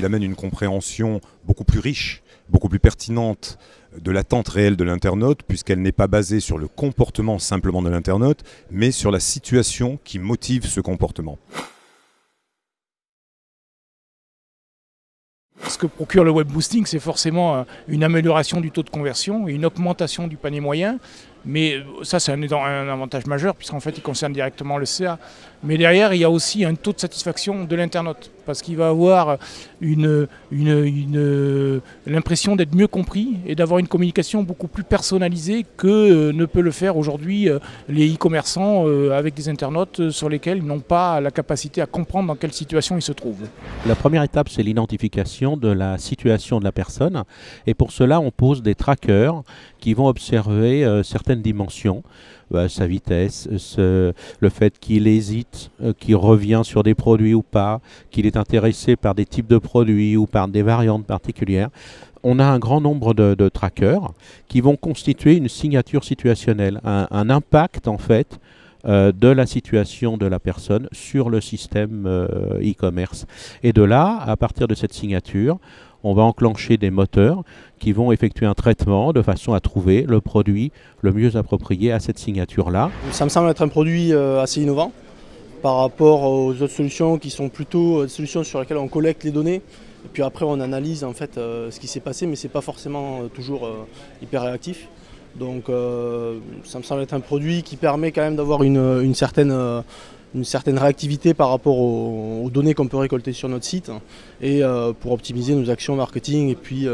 qu'il amène une compréhension beaucoup plus riche, beaucoup plus pertinente de l'attente réelle de l'internaute, puisqu'elle n'est pas basée sur le comportement simplement de l'internaute, mais sur la situation qui motive ce comportement. Ce que procure le web boosting, c'est forcément une amélioration du taux de conversion et une augmentation du panier moyen. Mais ça, c'est un avantage majeur, puisqu'en fait, il concerne directement le CA. Mais derrière, il y a aussi un taux de satisfaction de l'internaute, parce qu'il va avoir l'impression d'être mieux compris et d'avoir une communication beaucoup plus personnalisée que ne peut le faire aujourd'hui les e-commerçants avec des internautes sur lesquels ils n'ont pas la capacité à comprendre dans quelle situation ils se trouvent. La première étape, c'est l'identification de la situation de la personne. Et pour cela, on pose des trackers qui vont observer certaines dimensions, sa vitesse, le fait qu'il hésite, qu'il revient sur des produits ou pas, qu'il est intéressé par des types de produits ou par des variantes particulières. On a un grand nombre de trackers qui vont constituer une signature situationnelle, un impact en fait de la situation de la personne sur le système e-commerce. Et de là, à partir de cette signature, on va enclencher des moteurs qui vont effectuer un traitement de façon à trouver le produit le mieux approprié à cette signature-là. Ça me semble être un produit assez innovant par rapport aux autres solutions qui sont plutôt des solutions sur lesquelles on collecte les données et puis après on analyse en fait ce qui s'est passé, mais c'est pas forcément toujours hyper réactif. Donc ça me semble être un produit qui permet quand même d'avoir une certaine réactivité par rapport aux données qu'on peut récolter sur notre site et pour optimiser nos actions marketing et puis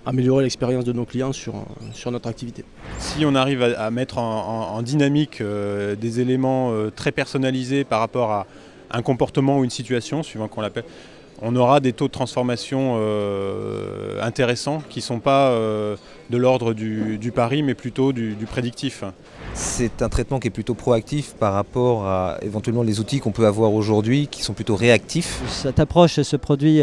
améliorer l'expérience de nos clients sur notre activité. Si on arrive à mettre en dynamique des éléments très personnalisés par rapport à un comportement ou une situation, suivant qu'on l'appelle, on aura des taux de transformation intéressants qui ne sont pas de l'ordre du pari mais plutôt du prédictif. C'est un traitement qui est plutôt proactif par rapport à éventuellement les outils qu'on peut avoir aujourd'hui qui sont plutôt réactifs. Cette approche et ce produit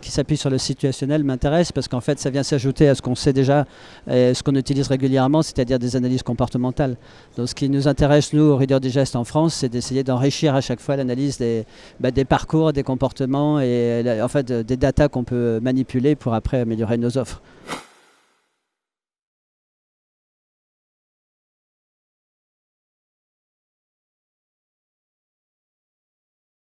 qui s'appuie sur le situationnel m'intéresse parce qu'en fait ça vient s'ajouter à ce qu'on sait déjà et ce qu'on utilise régulièrement, c'est-à-dire des analyses comportementales. Donc ce qui nous intéresse nous au Reader Digest en France, c'est d'essayer d'enrichir à chaque fois l'analyse des parcours, des comportements et en fait des datas qu'on peut manipuler pour après améliorer nos offres.